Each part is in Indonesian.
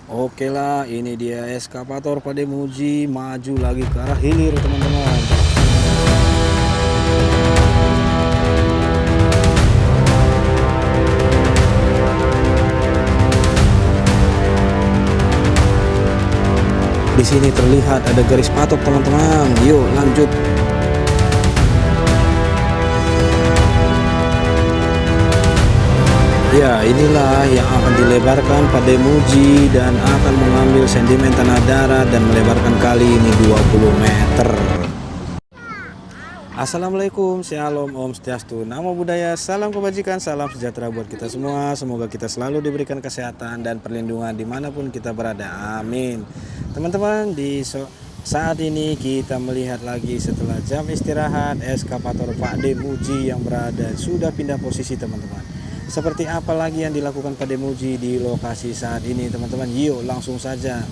Oke lah, ini dia eskavator Pademuji maju lagi ke arah hilir, teman-teman. Di sini terlihat ada garis patok, teman-teman. Yuk, lanjut. Ya, inilah yang akan dilebarkan Pademuji dan akan mengambil sedimen tanah darat dan melebarkan kali ini 20 meter. Assalamualaikum, Shalom, Om Swastiastu, Namo Buddhaya, salam kebajikan, salam sejahtera buat kita semua. Semoga kita selalu diberikan kesehatan dan perlindungan dimanapun kita berada, amin. Teman-teman, saat ini kita melihat lagi setelah jam istirahat, eskavator Pak Demuji yang berada sudah pindah posisi, teman-teman. Seperti apa lagi yang dilakukan Pak Demuji di lokasi saat ini, teman-teman? Yuk langsung saja.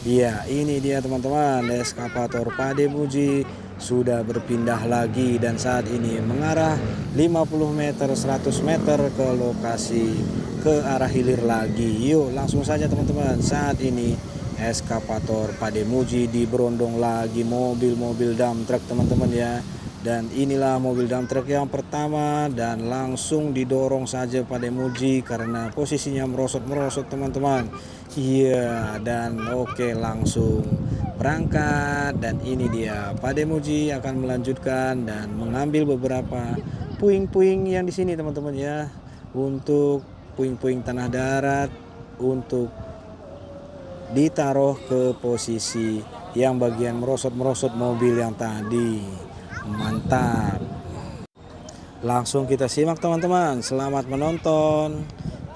Iya, ini dia teman-teman, eskavator Pak Demuji sudah berpindah lagi dan saat ini mengarah 50 meter 100 meter ke lokasi ke arah hilir lagi. Yuk langsung saja teman-teman, saat ini eskavator Pak Demuji diberondong lagi mobil-mobil dump truck, teman-teman ya. Dan inilah mobil dump truck yang pertama dan langsung didorong saja Pak Demuji karena posisinya merosot-merosot, teman-teman. Iya, dan oke, langsung berangkat. Dan ini dia Pak Demuji akan melanjutkan dan mengambil beberapa puing-puing yang di sini, teman-teman ya, untuk puing-puing tanah darat untuk ditaruh ke posisi yang bagian merosot-merosot mobil yang tadi. Mantap. Langsung kita simak teman-teman, selamat menonton.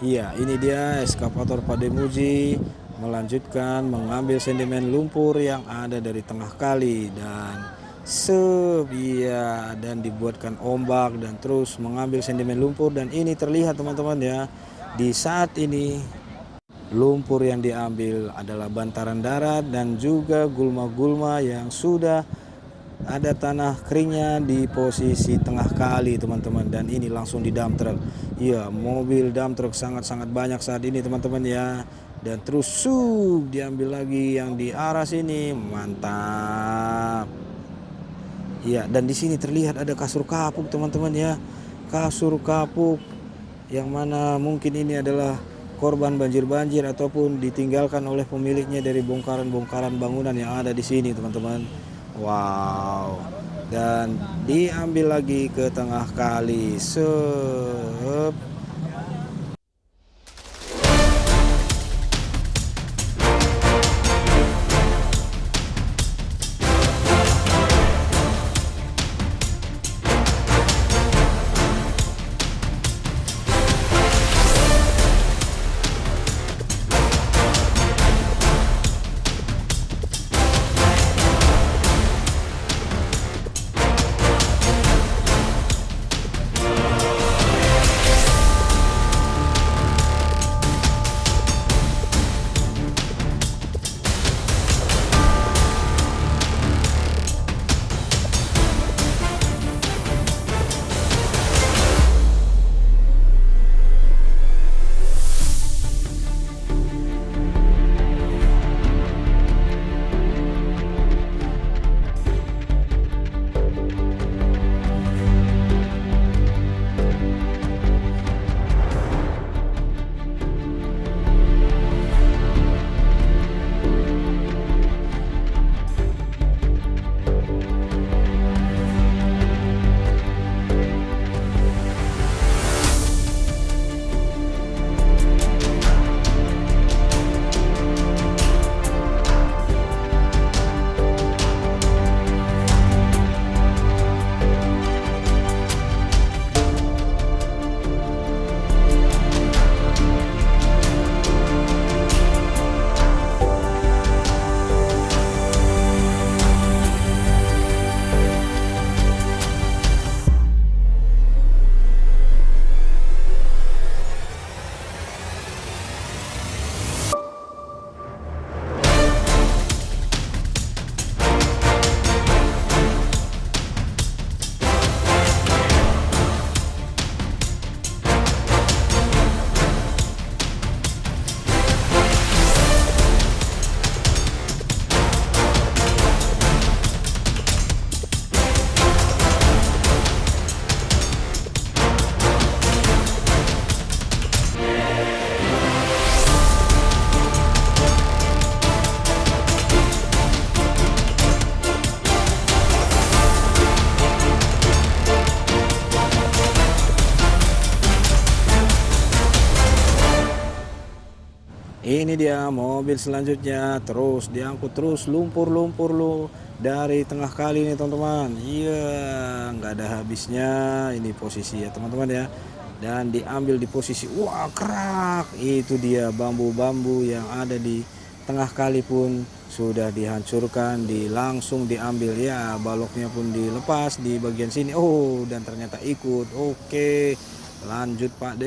Iya, ini dia eskavator Pak Demuji melanjutkan mengambil sedimen lumpur yang ada dari tengah kali dan dan dibuatkan ombak dan terus mengambil sedimen lumpur. Dan ini terlihat teman-teman ya, di saat ini lumpur yang diambil adalah bantaran darat dan juga gulma-gulma yang sudah ada tanah keringnya di posisi tengah kali, teman-teman. Dan ini langsung di dump truck. Iya, mobil dump truck sangat-sangat banyak saat ini, teman-teman ya. Dan terus diambil lagi yang di arah sini. Mantap. Iya, dan di sini terlihat ada kasur kapuk, teman-teman ya. Kasur kapuk yang mana mungkin ini adalah korban banjir-banjir ataupun ditinggalkan oleh pemiliknya dari bongkaran-bongkaran bangunan yang ada di sini, teman-teman. Wow, dan diambil lagi ke tengah kali. ini dia mobil selanjutnya, terus diangkut terus lumpur-lumpur dari tengah kali ini teman-teman. Iya, nggak ada habisnya ini posisi ya teman-teman ya. Dan diambil di posisi wah kerak, itu dia bambu-bambu yang ada di tengah kali pun sudah dihancurkan, langsung diambil ya, baloknya pun dilepas di bagian sini. Oh, dan ternyata ikut. Oke, lanjut Pak D.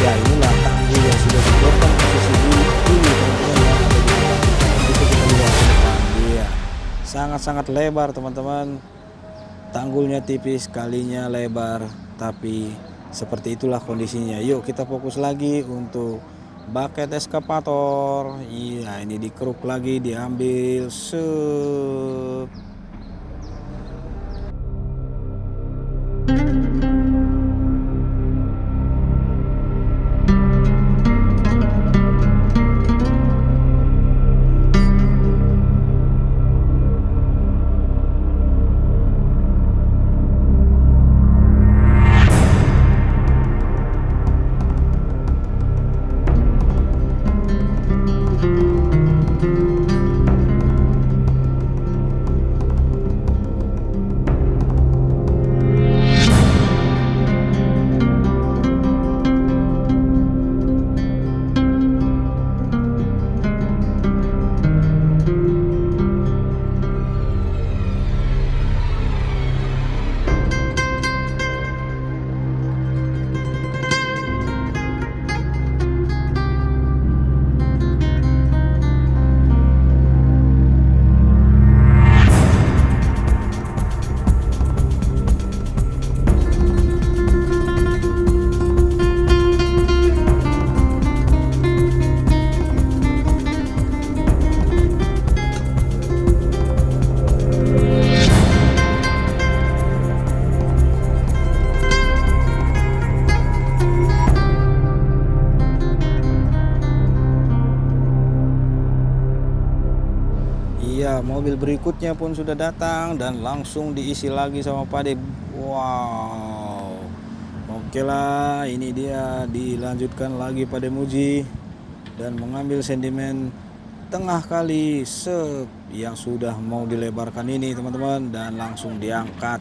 Ya inilah tanggul yang sudah dipotong posisi ini teman-teman ya, ada di depan kita. Itu kita lihat ke depan. Iya, sangat-sangat lebar teman-teman. Tanggulnya tipis, kalinya lebar, tapi seperti itulah kondisinya. Yuk kita fokus lagi untuk bucket eskavator. Iya, ini dikeruk lagi, diambil. Sup. Iya, mobil berikutnya pun sudah datang dan langsung diisi lagi sama Pak De. Wow. Oke lah, ini dia dilanjutkan lagi Pak De Muji dan mengambil sedimen tengah kali yang sudah mau dilebarkan ini teman-teman, dan langsung diangkat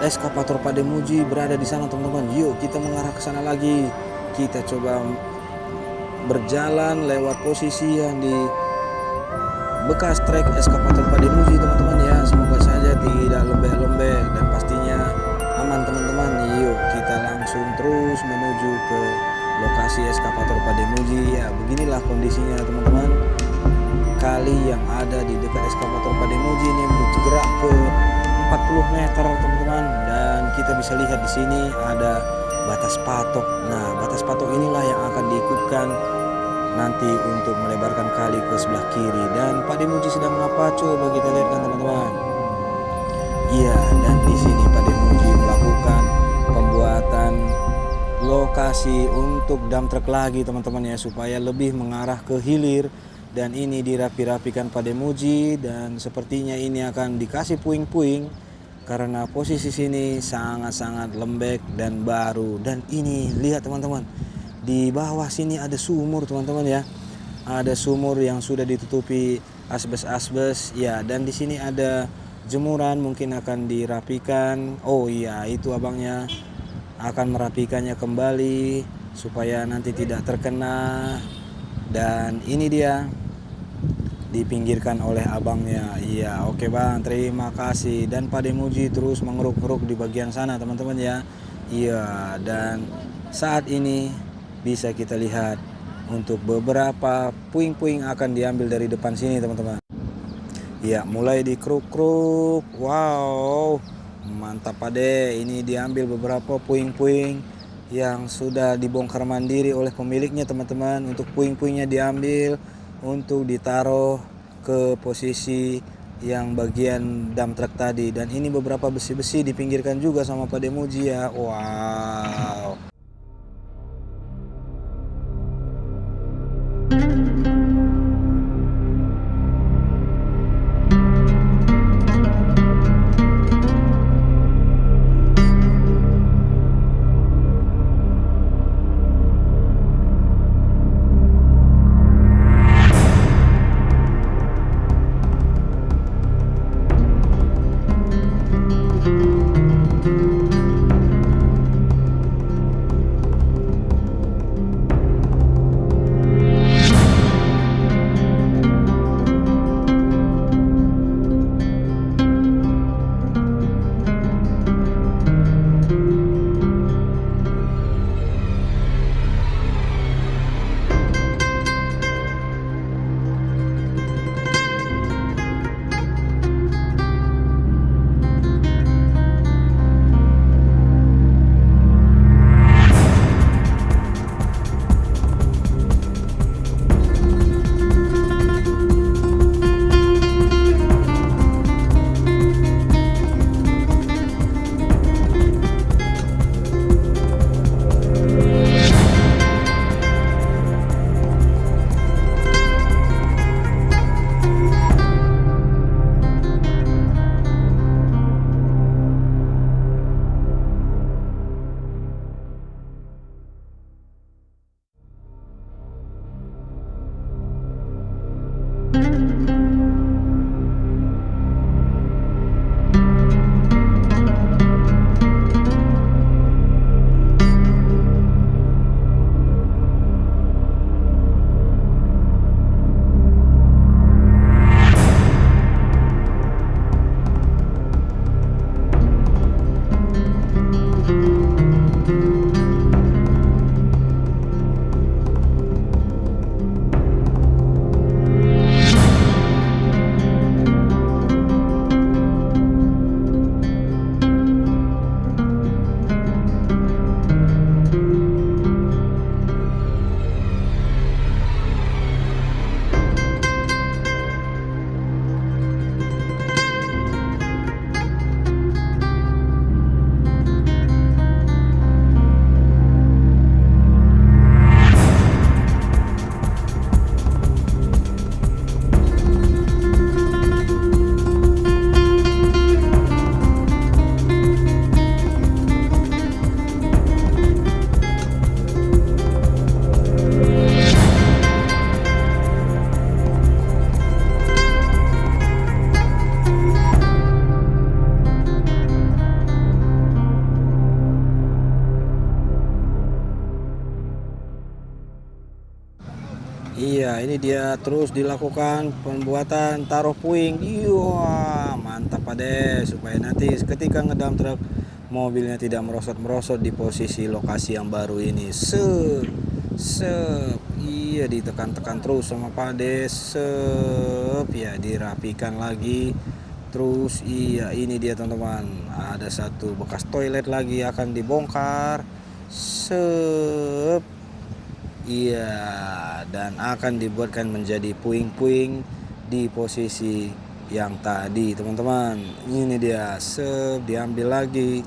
eskavator Pak Demuji berada di sana teman-teman. Yuk kita mengarah ke sana lagi. Kita coba berjalan lewat posisi yang di bekas trek eskavator Pak Demuji teman-teman ya. Semoga saja tidak lembek-lembek dan pastinya aman teman-teman. Yuk kita langsung terus menuju ke lokasi eskavator Pak Demuji ya. Beginilah kondisinya teman-teman. Kali yang ada di dekat eskavator Pak Demuji ini bergerak ke 40 meter teman-teman, dan kita bisa lihat di sini ada batas patok. Nah, batas patok inilah yang akan diikutkan nanti untuk melebarkan kali ke sebelah kiri. Dan Pak Demuji sedang mengapa? Coba kita lihat kan teman-teman. Iya, dan di sini Pak Demuji melakukan pembuatan lokasi untuk dump truck lagi teman-teman ya, supaya lebih mengarah ke hilir. Dan ini dirapi-rapikan Pak Demuji, dan sepertinya ini akan dikasih puing-puing karena posisi sini sangat-sangat lembek dan baru. Dan ini lihat teman-teman, di bawah sini ada sumur teman-teman ya. Ada sumur yang sudah ditutupi asbes-asbes ya, dan di sini ada jemuran mungkin akan dirapikan. Oh iya, itu abangnya akan merapikannya kembali supaya nanti tidak terkena. Dan ini dia dipinggirkan oleh abangnya. Iya, oke bang, terima kasih. Dan Pak Demuji terus mengeruk-geruk di bagian sana teman-teman ya. Iya, dan saat ini bisa kita lihat untuk beberapa puing-puing akan diambil dari depan sini teman-teman. Iya, mulai dikeruk-keruk. Wow, mantap Pak De. Ini diambil beberapa puing-puing yang sudah dibongkar mandiri oleh pemiliknya teman-teman. Untuk puing-puingnya diambil untuk ditaruh ke posisi yang bagian dump truck tadi. Dan ini beberapa besi-besi dipinggirkan juga sama Pak Demuji ya. Wow. ini dia terus dilakukan pembuatan taruh puing. Iya, mantap Ade, supaya nanti ketika ngedam truk mobilnya tidak merosot-merosot di posisi lokasi yang baru ini. Iya, ditekan-tekan terus sama Pak Ade. Ya, dirapikan lagi. Terus iya, ini dia teman-teman, ada satu bekas toilet lagi akan dibongkar. Iya, dan akan dibuatkan menjadi puing-puing di posisi yang tadi teman-teman. Ini dia, diambil lagi.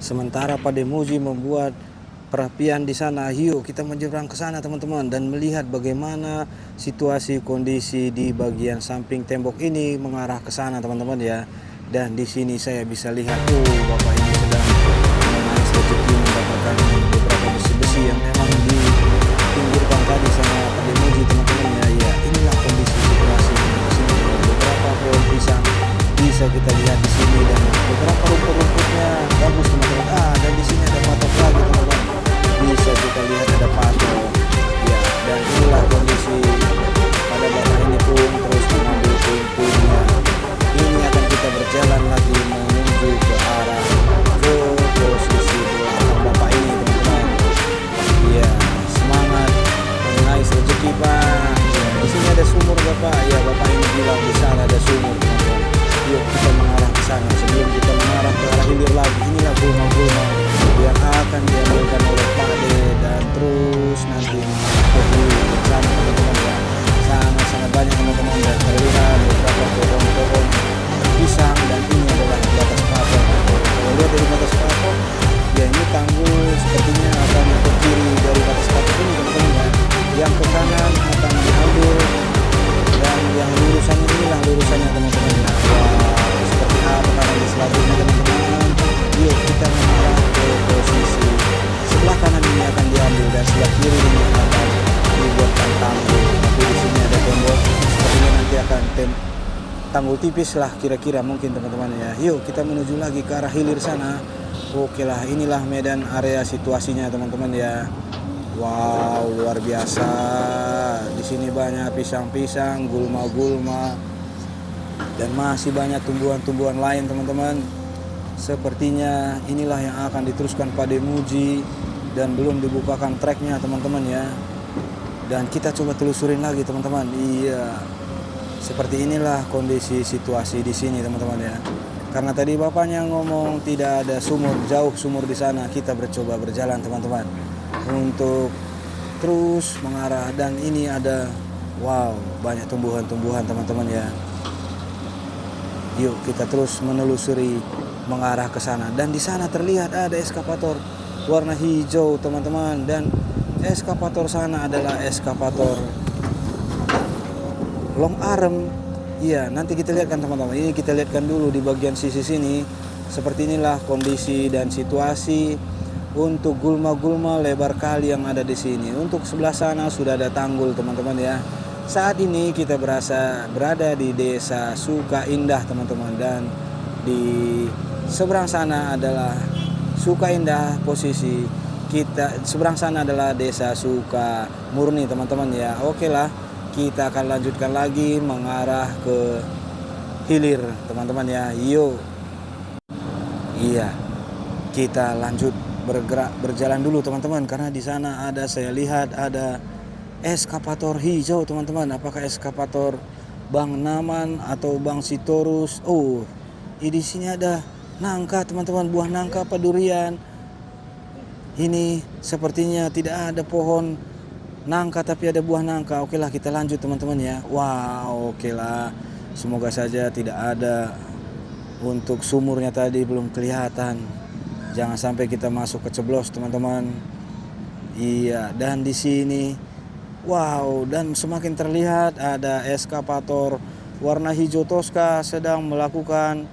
Sementara Pak Demuji membuat perapian di sana. Yuk kita menyeberang ke sana teman-teman dan melihat bagaimana situasi kondisi di bagian samping tembok ini mengarah ke sana teman-teman ya. Dan di sini saya bisa lihat Bapak ini sedang mengais rezeki mendapatkan beberapa besi-besi yang memang dipinggirkan tadi sama Pak Demuji teman-teman ya. Ya, inilah kondisi situasi di sini. Beberapa pohon pisang bisa kita lihat di sini dan beberapa rumput-rumputnya bagus teman-teman. Dan di sini ada patok lagi teman-teman. Bisa kita lihat ada patok. Ya, dan inilah kondisi pada bapak ini pun terus mengambil puing-puingnya. Ini akan kita berjalan lagi menuju ke arah ke posisi belakang bapak ini teman-teman. Ya, semangat mengais rezeki Pak. Ya, di sini ada sumur bapak. Ya, bapak ini bilang di sana ada sumur teman-teman. Yuk kita mengarah ke sana. Sebelum kita mengarah ke arah hilir lagi, inilah gulma-gulma yang akan diambilkan oleh Pak Ade dan terus nanti ke sana teman-teman ya. Sangat-sangat banyak teman-teman dan terlihat beberapa pohon-pohon pisang dan ini adalah batas patok. Kalau lihat dari batas patok, ya ini tanggul sepertinya akan ke kiri dari batas patok ini teman-teman ya. Yang ke kanan akan diambil dan yang lurusannya inilah lurusannya teman-teman ya. Seperti apa kanan selanjutnya teman-teman. Yuk kita mengarah ke posisi sebelah kanan ini akan diambil dan sebelah kiri ini akan dibuatkan tanggul. Tapi di sini ada tembok, sepertinya nanti akan tanggul tipis lah kira-kira mungkin teman-teman ya. Yuk kita menuju lagi ke arah hilir sana Oke lah, inilah medan area situasinya teman-teman ya. Wow, luar biasa. Di sini banyak pisang-pisang, gulma-gulma, dan masih banyak tumbuhan-tumbuhan lain teman-teman. Sepertinya inilah yang akan diteruskan Pak Demuji dan belum dibukakan treknya teman-teman ya. Dan kita coba telusurin lagi teman-teman. Iya, seperti inilah kondisi situasi di sini teman-teman ya. Karena tadi bapaknya ngomong tidak ada sumur, jauh sumur di sana, kita bercoba berjalan teman-teman untuk terus mengarah, dan ini ada wow banyak tumbuhan-tumbuhan teman-teman ya. Yuk kita terus menelusuri mengarah ke sana, dan di sana terlihat ada eskavator warna hijau teman-teman, dan eskavator sana adalah eskavator long arm. Iya, nanti kita lihat kan teman-teman. Ini kita lihatkan dulu di bagian sisi sini. Seperti inilah kondisi dan situasi untuk gulma-gulma lebar kali yang ada di sini. Untuk sebelah sana sudah ada tanggul teman-teman ya. Saat ini kita berada di Desa Suka Indah teman-teman, dan di seberang sana adalah Suka Indah, posisi kita seberang sana adalah Desa Suka Murni teman-teman ya. Oke lah, kita akan lanjutkan lagi mengarah ke hilir teman-teman ya. Yuk. Iya, kita lanjut bergerak berjalan dulu teman-teman, karena di sana ada, saya lihat ada eskavator hijau teman-teman. Apakah eskavator Bang Naman atau Bang Sitorus? Oh, di sini ada nangka teman-teman, buah nangka apa durian. Ini sepertinya tidak ada pohon nangka tapi ada buah nangka. Oke lah, kita lanjut teman-teman ya. Wow, oke lah. Semoga saja tidak ada. Untuk sumurnya tadi belum kelihatan. Jangan sampai kita masuk keceblos teman-teman. Iya, dan di sini wow, dan semakin terlihat ada eskavator warna hijau toska sedang melakukan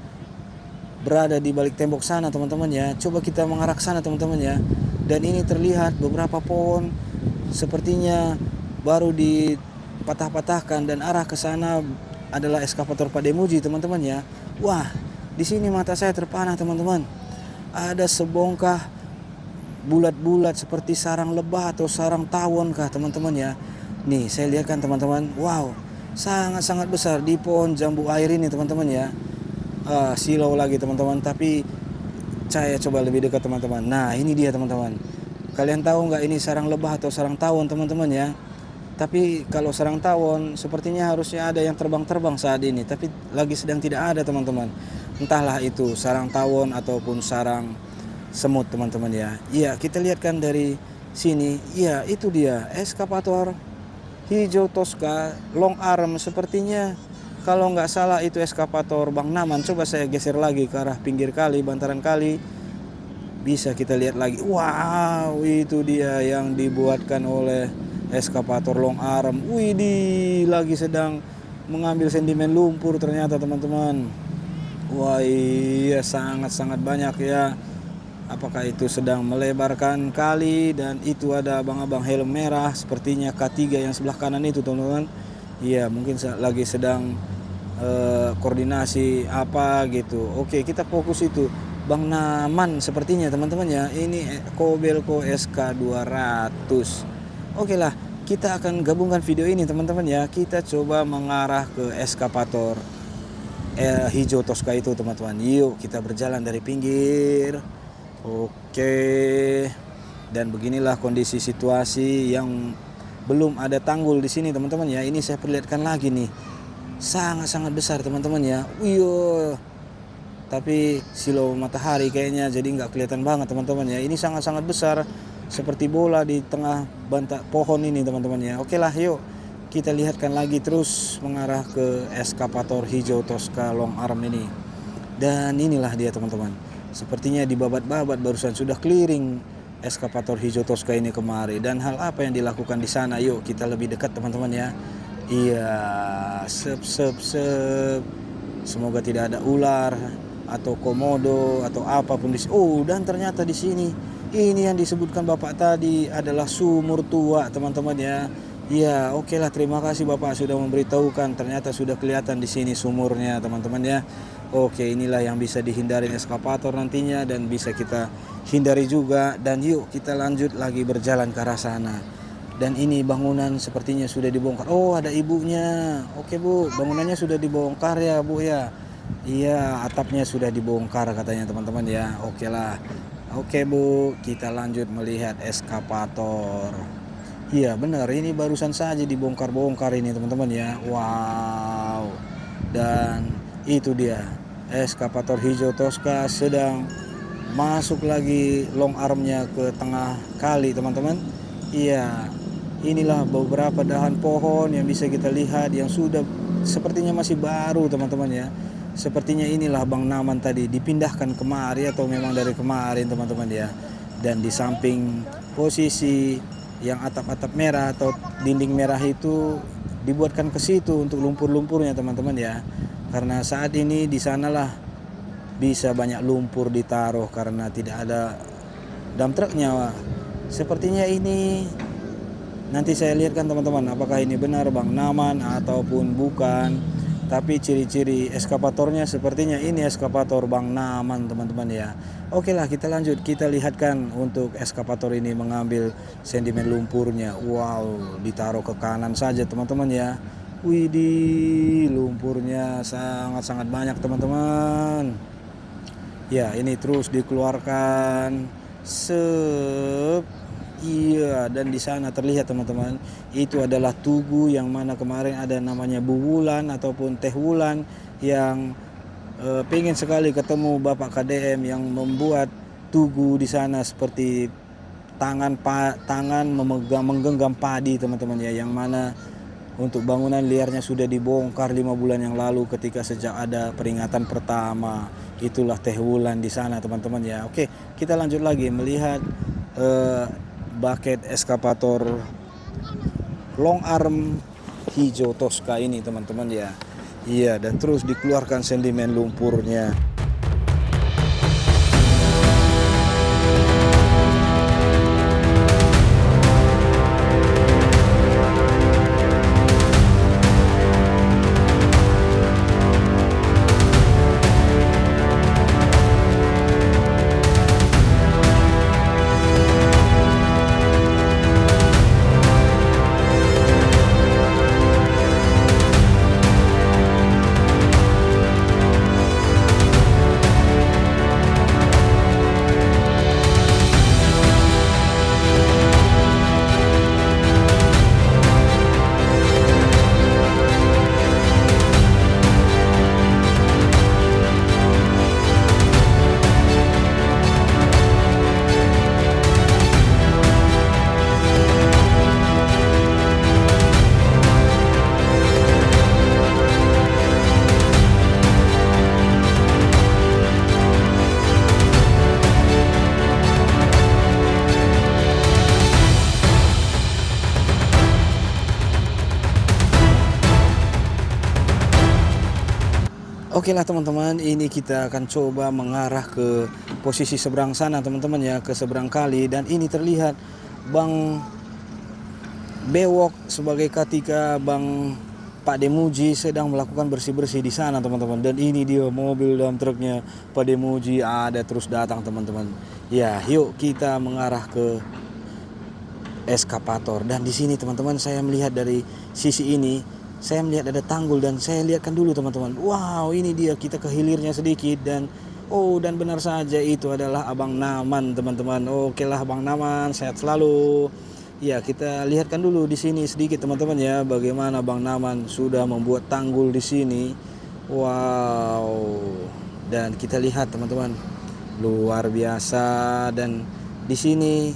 berada di balik tembok sana teman-teman ya. Coba kita mengarah ke sana teman-teman ya. Dan ini terlihat beberapa pohon sepertinya baru dipatah-patahkan, dan arah ke sana adalah eskavator Pak Demuji teman-teman ya. Wah, di sini mata saya terpanah teman-teman. Ada sebongkah bulat-bulat seperti sarang lebah atau sarang tawon kah teman-teman ya. Nih saya lihat kan teman-teman, wow, sangat-sangat besar di pohon jambu air ini teman-teman ya. Silau lagi teman-teman, tapi saya coba lebih dekat teman-teman. Nah ini dia teman-teman. Kalian tahu nggak ini sarang lebah atau sarang tawon teman-teman ya? Tapi kalau sarang tawon sepertinya harusnya ada yang terbang-terbang saat ini, tapi lagi sedang tidak ada teman-teman. Entahlah itu sarang tawon ataupun sarang semut teman-teman ya. Iya, kita lihat kan dari sini. Iya, itu dia eskavator hijau toska long arm. Sepertinya kalau nggak salah itu eskavator Bang Naman. Coba saya geser lagi ke arah pinggir kali, bantaran kali. Bisa kita lihat lagi. Wow, itu dia yang dibuatkan oleh eskavator long arm. Widih, lagi sedang mengambil sedimen lumpur ternyata teman-teman. Wah iya, sangat-sangat banyak ya. Apakah itu sedang melebarkan kali, dan itu ada abang-abang helm merah sepertinya K3 yang sebelah kanan itu teman-teman. Iya, mungkin lagi sedang koordinasi apa gitu. Oke, kita fokus itu Bang Naman sepertinya teman-teman ya. Ini Kobelco SK200. Oke lah, kita akan gabungkan video ini teman-teman ya. Kita coba mengarah ke eskavator hijau toska itu teman-teman. Yuk kita berjalan dari pinggir. Oke, dan beginilah kondisi situasi yang belum ada tanggul di sini teman-teman ya. Ini saya perlihatkan lagi nih, sangat-sangat besar teman-teman ya. Wih, tapi silau matahari kayaknya jadi nggak kelihatan banget teman-teman ya. Ini sangat-sangat besar seperti bola di tengah bantak pohon ini teman-teman ya. Oke lah, yuk kita lihatkan lagi terus mengarah ke eskavator hijau toska long arm ini. Dan inilah dia teman-teman. Sepertinya di babat-babat barusan sudah clearing eskavator hijau toska ini kemari. Dan hal apa yang dilakukan di sana? Yuk kita lebih dekat teman-teman ya. Iya, sep. Semoga tidak ada ular atau komodo atau apapun di sini. Oh, dan ternyata di sini ini yang disebutkan Bapak tadi adalah sumur tua teman-teman ya. Iya, oke lah. Terima kasih Bapak sudah memberitahukan. Ternyata sudah kelihatan di sini sumurnya, teman-teman ya. Oke, inilah yang bisa dihindari eskavator nantinya dan bisa kita hindari juga. Dan yuk kita lanjut lagi berjalan ke arah sana. Dan ini bangunan sepertinya sudah dibongkar. Oh, ada ibunya. Oke Bu, bangunannya sudah dibongkar ya Bu ya. Iya, atapnya sudah dibongkar katanya teman-teman ya. Oke lah. Oke Bu, kita lanjut melihat eskavator. Iya benar, ini barusan saja dibongkar-bongkar ini teman-teman ya. Wow. Dan itu dia, eskavator hijau Tosca sedang masuk lagi long armnya ke tengah kali teman-teman. Iya, inilah beberapa dahan pohon yang bisa kita lihat yang sudah sepertinya masih baru teman-teman ya. Sepertinya inilah Bang Naman tadi dipindahkan kemari atau memang dari kemarin teman-teman ya. Dan di samping posisi yang atap-atap merah atau dinding merah itu dibuatkan ke situ untuk lumpur-lumpurnya teman-teman ya. Karena saat ini di sanalah bisa banyak lumpur ditaruh karena tidak ada dump truknya. Sepertinya ini nanti saya lihatkan teman-teman apakah ini benar Bang Naman ataupun bukan. Tapi ciri-ciri eskavatornya sepertinya ini eskavator Bang Naman teman-teman ya. Oke lah kita lanjut, kita lihatkan untuk eskavator ini mengambil sedimen lumpurnya. Wow, ditaruh ke kanan saja teman-teman ya. Widih, lumpurnya sangat-sangat banyak teman-teman. Ya ini terus dikeluarkan. Sep. Iya, dan di sana terlihat teman-teman, itu adalah tugu yang mana kemarin ada namanya Bu Wulan ataupun Teh Wulan yang pengen sekali ketemu Bapak KDM yang membuat tugu di sana seperti tangan menggenggam padi teman-teman ya, yang mana untuk bangunan liarnya sudah dibongkar 5 bulan yang lalu ketika sejak ada peringatan pertama. Itulah Teh Wulan di sana teman-teman ya. Oke, kita lanjut lagi melihat bucket eskavator long arm hijau Tosca ini teman-teman ya. Iya, dan terus dikeluarkan sedimen lumpurnya. Oke lah teman-teman, ini kita akan coba mengarah ke posisi seberang sana teman-teman ya, ke seberang kali. Dan ini terlihat Bang Bewok sebagai ketika Bang Pak Demuji sedang melakukan bersih-bersih di sana teman-teman. Dan ini dia mobil dump truknya Pak Demuji ada terus datang teman-teman. Ya, yuk kita mengarah ke eskavator. Dan di sini teman-teman saya melihat dari sisi ini, saya melihat ada tanggul dan saya lihatkan dulu teman-teman. Wow, ini dia, kita ke hilirnya sedikit dan dan benar saja itu adalah Abang Naman teman-teman. Oke lah Bang Naman, sehat selalu. Ya, kita lihatkan dulu di sini sedikit teman-teman ya, bagaimana Bang Naman sudah membuat tanggul di sini. Wow. Dan kita lihat teman-teman, luar biasa. Dan di sini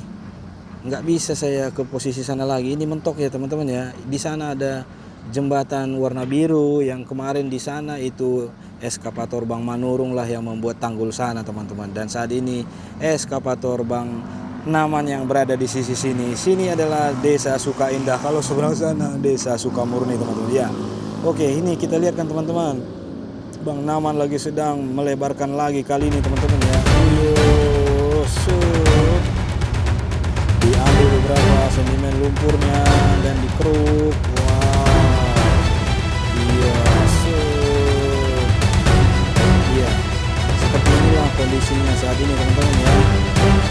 nggak bisa saya ke posisi sana lagi, ini mentok ya teman-teman ya. Di sana ada jembatan warna biru yang kemarin di sana itu eskavator Bang Manurung lah yang membuat tanggul sana teman-teman. Dan saat ini eskavator Bang Naman yang berada di sisi sini. Sini adalah Desa Sukaindah. Kalau seberang sana Desa Sukamurni teman-teman ya. Oke, ini kita lihat kan teman-teman, Bang Naman lagi sedang melebarkan lagi kali ini teman-teman ya. Diambil beberapa sentimen lumpurnya dan dikeruk. Wow, iya, iya, seperti inilah kondisinya saat ini teman-teman ya.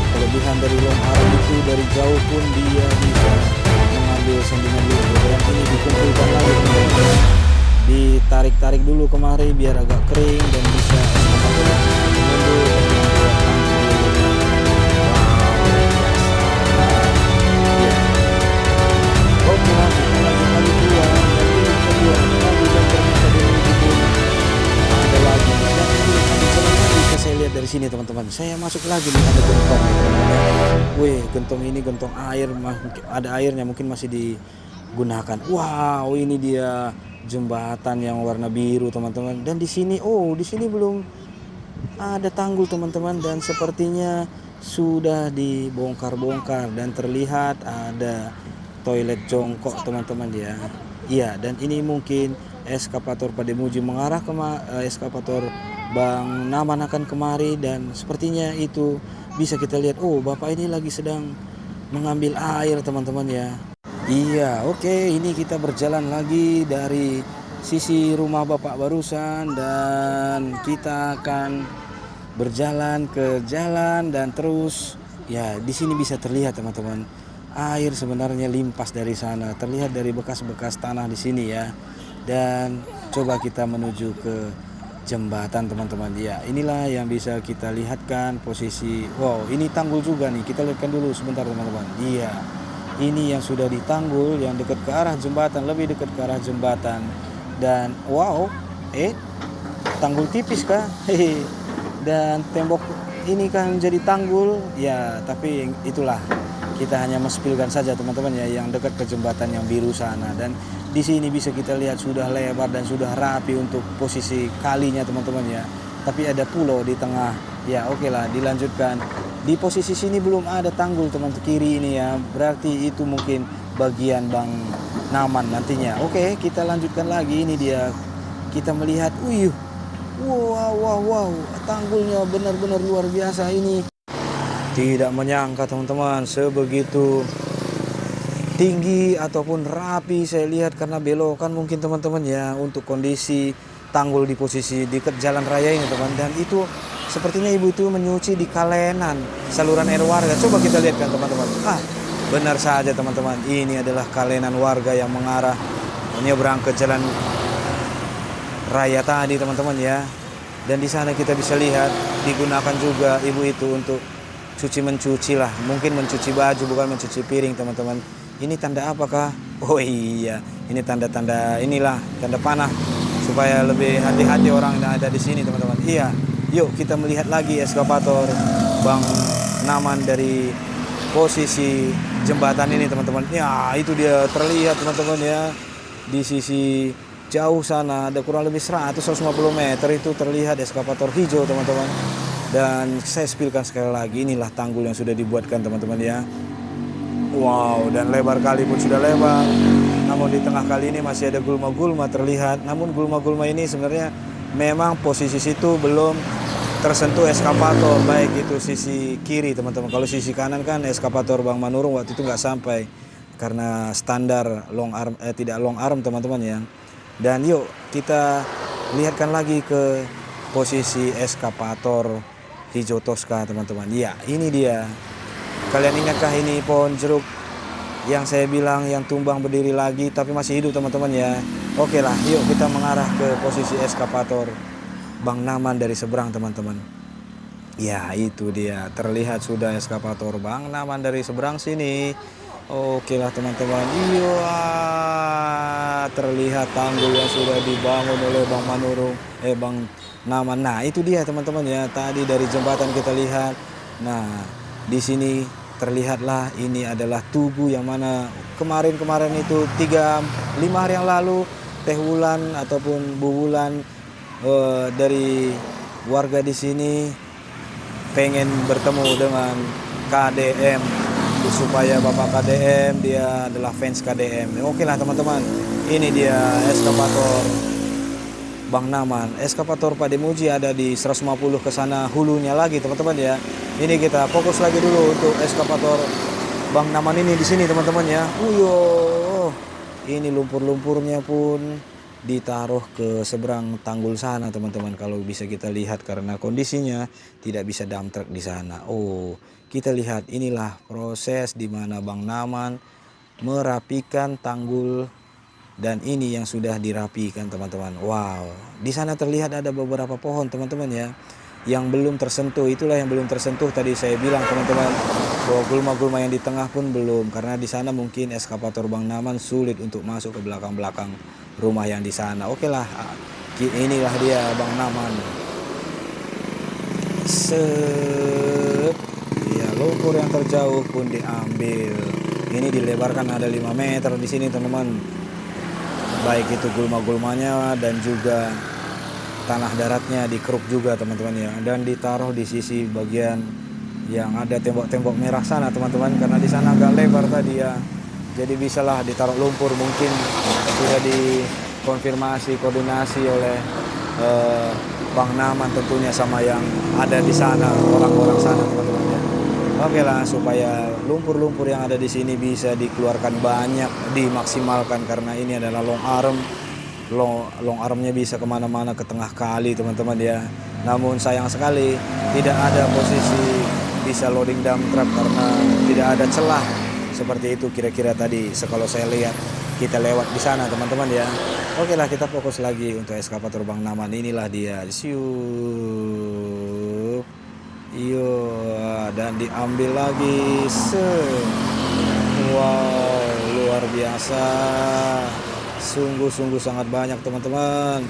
Kelebihan dari long arm itu dari jauh pun dia bisa mengambil sandingan lumpur, dan ini dikumpulkan lagi teman-teman. Ditarik-tarik dulu kemari biar agak kering dan bisa eskavator mundur dan membuat tanggul. Oke lah, kita lanjut lagi pulang. Dan ini kedua lagi, dan ternyata di sini pun ada lagi. Dan ini ada jalan lagi. Saya lihat dari sini teman-teman. Saya masuk lagi nih, ada gentong nih teman-teman. Wih, gentong ini gentong air, ada airnya, mungkin masih digunakan. Wow, ini dia jembatan yang warna biru teman-teman. Dan di sini, oh di sini belum ada tanggul teman-teman, dan sepertinya sudah dibongkar-bongkar dan terlihat ada toilet jongkok teman-teman ya. Iya, dan ini mungkin eskavator Pademuji mengarah ke eskavator Bang Naman akan kemari, dan sepertinya itu bisa kita lihat. Oh, bapak ini lagi sedang mengambil air teman-teman ya. Iya, oke, ini kita berjalan lagi dari sisi rumah bapak barusan, dan kita akan berjalan ke jalan, dan terus ya di sini bisa terlihat teman-teman, air sebenarnya limpas dari sana, terlihat dari bekas-bekas tanah di sini ya. Dan coba kita menuju ke jembatan teman-teman ya. Inilah yang bisa kita lihatkan posisi. Wow, ini tanggul juga nih, kita lihatkan dulu sebentar teman-teman. Iya, ini yang sudah ditanggul, yang dekat ke arah jembatan, lebih dekat ke arah jembatan. Dan wow, tanggul tipis kah? Hehe. Dan tembok ini kan jadi tanggul ya, tapi itulah, kita hanya mespilkan saja teman-teman ya, yang dekat ke jembatan yang biru sana. Dan di sini bisa kita lihat sudah lebar dan sudah rapi untuk posisi kalinya teman-teman ya. Tapi ada pulau di tengah. Ya oke lah, dilanjutkan. Di posisi sini belum ada tanggul teman-teman, kiri ini ya. Berarti itu mungkin bagian Bang Naman nantinya. Oke, kita lanjutkan lagi. Ini dia, kita melihat, wow, tanggulnya benar-benar luar biasa ini. Tidak menyangka teman-teman, sebegitu tinggi ataupun rapi saya lihat, karena belokan mungkin teman-teman ya, untuk kondisi tanggul di posisi dekat jalan raya ini teman. Dan itu sepertinya ibu itu menyuci di kalenan saluran air warga. Coba kita lihat kan teman-teman. Benar saja teman-teman, ini adalah kalenan warga yang mengarah menyeberang ke jalan raya tadi teman-teman ya. Dan di sana kita bisa lihat digunakan juga ibu itu untuk mencuci lah, mungkin mencuci baju, bukan mencuci piring teman-teman. Ini tanda apakah? Oh iya, ini tanda-tanda, inilah tanda panah, supaya lebih hati-hati orang yang ada di sini teman-teman. Iya, yuk kita melihat lagi eskavator Bang Naman dari posisi jembatan ini teman-teman. Ya itu dia terlihat teman-teman ya, di sisi jauh sana ada kurang lebih 100-150 meter itu terlihat eskavator hijau teman-teman. Dan saya spilkan sekali lagi, inilah tanggul yang sudah dibuatkan teman-teman ya. Wow, dan lebar kali pun sudah lebar. Namun di tengah kali ini masih ada gulma-gulma terlihat. Namun gulma-gulma ini sebenarnya memang posisi situ belum tersentuh eskavator, baik itu sisi kiri teman-teman. Kalau sisi kanan kan eskavator Bang Manurung waktu itu nggak sampai, karena standar long arm, tidak long arm teman-teman ya. Dan yuk kita lihatkan lagi ke posisi eskavator hijau Tosca teman-teman. Ya ini dia, kalian ingatkah ini pohon jeruk yang saya bilang yang tumbang berdiri lagi tapi masih hidup teman-teman ya. Oke lah, yuk kita mengarah ke posisi eskavator Bang Naman dari seberang teman-teman. Ya itu dia, terlihat sudah eskavator Bang Naman dari seberang sini. Oke lah teman-teman, iya terlihat tanggul yang sudah dibangun oleh Bang Manurung, Bang Naman. Nah itu dia teman-teman ya, tadi dari jembatan kita lihat. Nah di sini terlihatlah ini adalah tugu yang mana kemarin itu 5 hari yang lalu Teh Wulan ataupun Bu Wulan dari warga di sini pengen bertemu dengan KDM, supaya Bapak KDM dia adalah fans KDM. Oke lah teman-teman, ini dia eskavator Bang Naman. Eskavator Pademuji ada di 150 ke sana hulunya lagi teman-teman ya. Ini kita fokus lagi dulu untuk eskavator Bang Naman ini di sini teman-teman ya. Ini lumpur-lumpurnya pun ditaruh ke seberang tanggul sana teman-teman, kalau bisa kita lihat karena kondisinya tidak bisa dump truck di sana. Kita lihat inilah proses di mana Bang Naman merapikan tanggul, dan ini yang sudah dirapikan teman-teman. Wow, di sana terlihat ada beberapa pohon teman-teman ya yang belum tersentuh. Itulah yang belum tersentuh tadi saya bilang teman-teman, bahwa gulma-gulma yang di tengah pun belum, karena di sana mungkin eskavator Bang Naman sulit untuk masuk ke belakang-belakang rumah yang di sana. Oke lah, inilah dia Bang Naman. Ya, lumpur yang terjauh pun diambil. Ini dilebarkan ada 5 meter di sini teman-teman. Baik itu gulma-gulmanya dan juga tanah daratnya dikeruk juga teman-teman ya, dan ditaruh di sisi bagian yang ada tembok-tembok merah sana teman-teman, karena di sana agak lebar tadi ya, jadi bisalah ditaruh lumpur. Mungkin sudah dikonfirmasi koordinasi oleh Bang Naman tentunya sama yang ada di sana, orang-orang sana teman-teman ya. Oke lah, supaya lumpur-lumpur yang ada di sini bisa dikeluarkan banyak, dimaksimalkan, karena ini adalah long armnya bisa kemana-mana ke tengah kali teman-teman ya. Namun sayang sekali tidak ada posisi bisa loading dump truck karena tidak ada celah seperti itu kira-kira tadi kalau saya lihat kita lewat di sana teman-teman ya. Oke lah, kita fokus lagi untuk eskavator Bang Naman. Inilah dia, siup, dan diambil lagi. Wow, luar biasa, sungguh-sungguh sangat banyak teman-teman.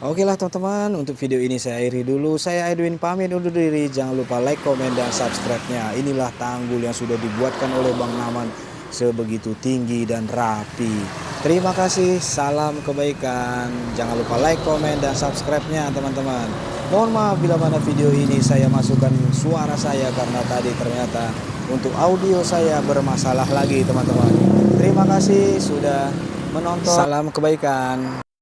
Oke lah teman-teman, untuk video ini saya akhiri dulu. Saya Edwin pamit undur diri. Jangan lupa like, komen, dan subscribe-nya. Inilah tanggul yang sudah dibuatkan oleh Bang Naman sebegitu tinggi dan rapi. Terima kasih, salam kebaikan. Jangan lupa like, komen, dan subscribe-nya teman-teman. Mohon maaf bila mana video ini saya masukkan suara saya karena tadi ternyata untuk audio saya bermasalah lagi teman-teman. Terima kasih sudah menonton. Salam kebaikan.